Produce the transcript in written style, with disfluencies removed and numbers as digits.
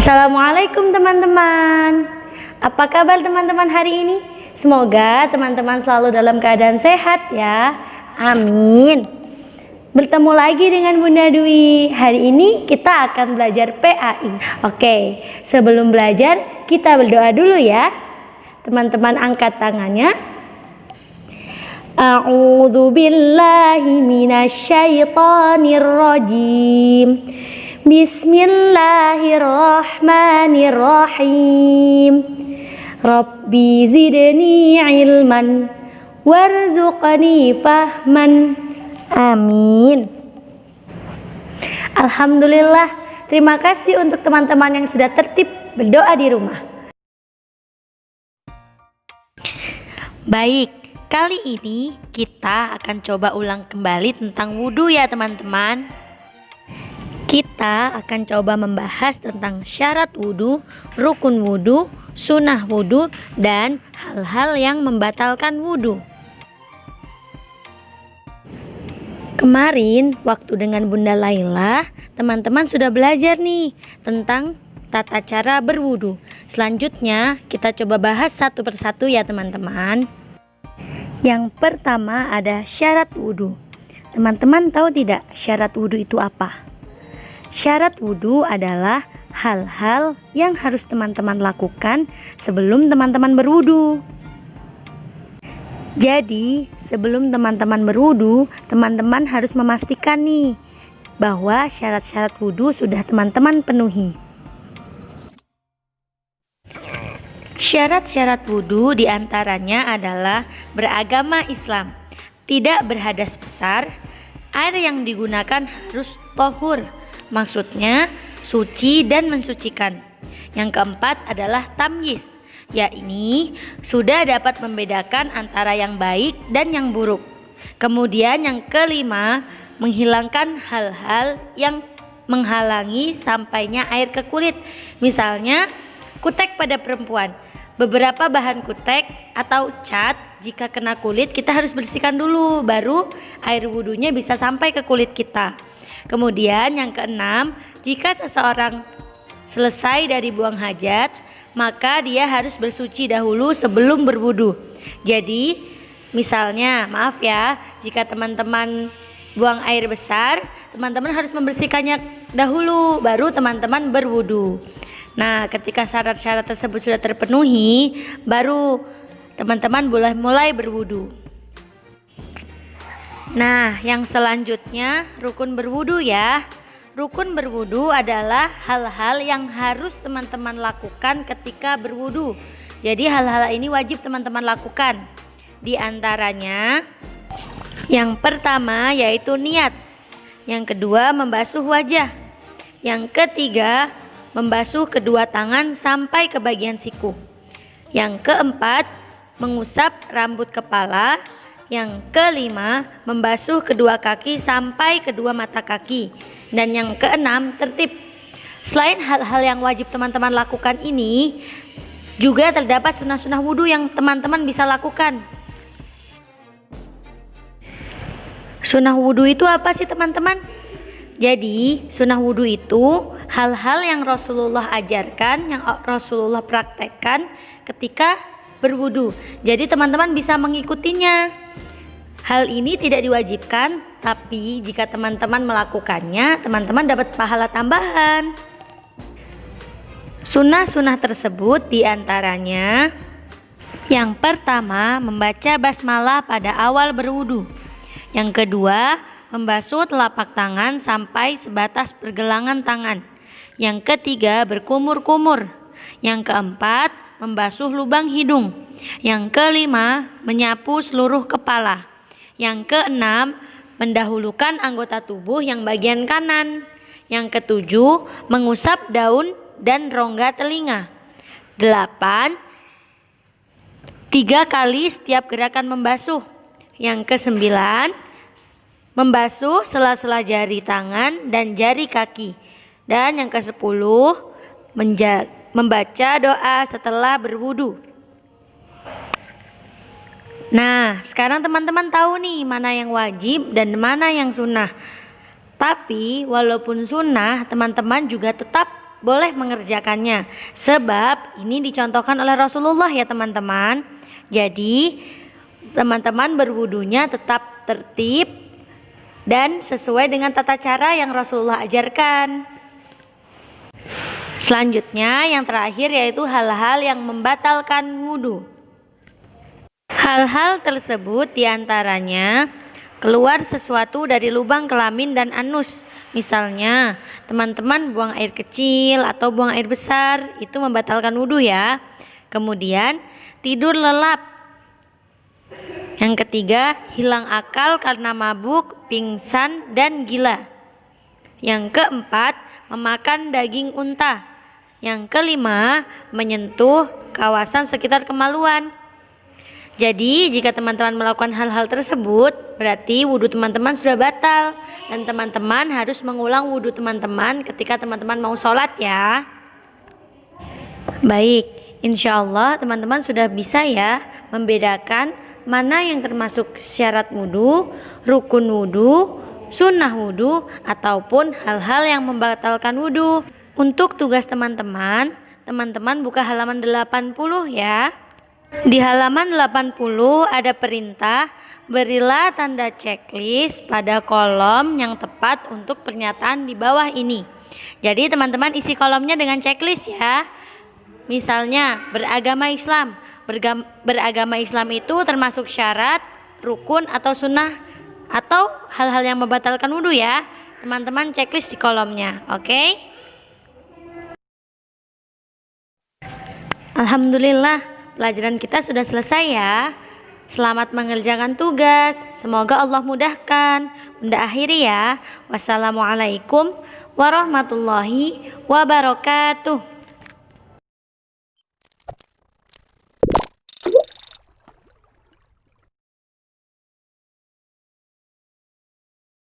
Assalamualaikum teman-teman. Apa kabar teman-teman hari ini? Semoga teman-teman selalu dalam keadaan sehat ya. Amin. Bertemu lagi dengan Bunda Dwi. Hari ini kita akan belajar PAI. Oke, sebelum belajar kita berdoa dulu ya. Teman-teman angkat tangannya. A'udzu billahi minasyaitonir rajim. Bismillahirrahmanirrahim. Rabbi zidni ilman warzuqni fahman. Amin. Alhamdulillah. Terima kasih untuk teman-teman yang sudah tertib berdoa di rumah. Baik, kali ini kita akan coba ulang kembali tentang wudhu ya teman-teman. Kita akan coba membahas tentang syarat wudhu, rukun wudhu, sunnah wudhu, dan hal-hal yang membatalkan wudhu. Kemarin waktu dengan Bunda Laila, teman-teman sudah belajar nih tentang tata cara berwudhu. Selanjutnya kita coba bahas satu persatu ya teman-teman. Yang pertama ada syarat wudhu. Teman-teman tahu tidak syarat wudhu itu apa? Syarat wudhu adalah hal-hal yang harus teman-teman lakukan sebelum teman-teman berwudhu. Jadi sebelum teman-teman berwudhu, teman-teman harus memastikan nih bahwa syarat-syarat wudhu sudah teman-teman penuhi. Syarat-syarat wudhu diantaranya adalah beragama Islam, tidak berhadas besar, air yang digunakan harus thahur. Maksudnya suci dan mensucikan. Yang keempat adalah tamyiz, yakni sudah dapat membedakan antara yang baik dan yang buruk. Kemudian yang kelima, menghilangkan hal-hal yang menghalangi sampainya air ke kulit. Misalnya kutek pada perempuan. Beberapa bahan kutek atau cat jika kena kulit kita harus bersihkan dulu, baru air wudhunya bisa sampai ke kulit kita. Kemudian yang keenam, jika seseorang selesai dari buang hajat, maka dia harus bersuci dahulu sebelum berwudu. Jadi misalnya, maaf ya, jika teman-teman buang air besar, teman-teman harus membersihkannya dahulu, baru teman-teman berwudu. Nah, ketika syarat-syarat tersebut sudah terpenuhi, baru teman-teman boleh mulai berwudu. Nah, yang selanjutnya rukun berwudu ya. Rukun berwudu adalah hal-hal yang harus teman-teman lakukan ketika berwudu. Jadi hal-hal ini wajib teman-teman lakukan. Di antaranya yang pertama yaitu niat. Yang kedua membasuh wajah. Yang ketiga membasuh kedua tangan sampai ke bagian siku. Yang keempat mengusap rambut kepala. Yang kelima, membasuh kedua kaki sampai kedua mata kaki. Dan yang keenam, tertib. Selain hal-hal yang wajib teman-teman lakukan ini, juga terdapat sunnah-sunnah wudhu yang teman-teman bisa lakukan. Sunnah wudhu itu apa sih teman-teman? Jadi, sunnah wudhu itu hal-hal yang Rasulullah ajarkan, yang Rasulullah praktekkan ketika berwudhu. Jadi teman-teman bisa mengikutinya. Hal ini tidak diwajibkan, tapi jika teman-teman melakukannya, teman-teman dapat pahala tambahan. Sunnah-sunnah tersebut diantaranya yang pertama, membaca basmalah pada awal berwudhu. Yang kedua, membasuh telapak tangan sampai sebatas pergelangan tangan. Yang ketiga, berkumur-kumur. Yang keempat, membasuh lubang hidung. Yang kelima, menyapu seluruh kepala. Yang keenam, mendahulukan anggota tubuh yang bagian kanan. Yang ketujuh, mengusap daun dan rongga telinga. 8, 3 kali setiap gerakan membasuh. Yang kesembilan, membasuh sela-sela jari tangan dan jari kaki. Dan yang ke-10, membaca doa setelah berwudu. Nah, sekarang teman-teman tahu nih mana yang wajib dan mana yang sunnah. Tapi walaupun sunnah, teman-teman juga tetap boleh mengerjakannya. Sebab ini dicontohkan oleh Rasulullah ya teman-teman. Jadi teman-teman berwudunya tetap tertib dan sesuai dengan tata cara yang Rasulullah ajarkan. Selanjutnya yang terakhir yaitu hal-hal yang membatalkan wudu. Hal-hal tersebut diantaranya keluar sesuatu dari lubang kelamin dan anus. Misalnya teman-teman buang air kecil atau buang air besar, itu membatalkan wudu ya. Kemudian tidur lelap. Yang ketiga, hilang akal karena mabuk, pingsan, dan gila. Yang keempat, memakan daging unta. Yang kelima, menyentuh kawasan sekitar kemaluan. Jadi jika teman-teman melakukan hal-hal tersebut, berarti wudhu teman-teman sudah batal. Dan teman-teman harus mengulang wudhu teman-teman ketika teman-teman mau sholat ya. Baik, insya Allah teman-teman sudah bisa ya membedakan mana yang termasuk syarat wudhu, rukun wudhu, sunnah wudhu, ataupun hal-hal yang membatalkan wudhu. Untuk tugas teman-teman, teman-teman buka halaman 80 ya. Di halaman 80 ada perintah, berilah tanda checklist pada kolom yang tepat untuk pernyataan di bawah ini. Jadi teman-teman isi kolomnya dengan checklist ya. Misalnya beragama Islam. Beragama Islam itu termasuk syarat, rukun atau sunnah atau hal-hal yang membatalkan wudhu ya. Teman-teman checklist di kolomnya, oke? Alhamdulillah. Pelajaran kita sudah selesai ya. Selamat mengerjakan tugas. Semoga Allah mudahkan. Bunda akhiri ya. Wassalamualaikum warahmatullahi wabarakatuh.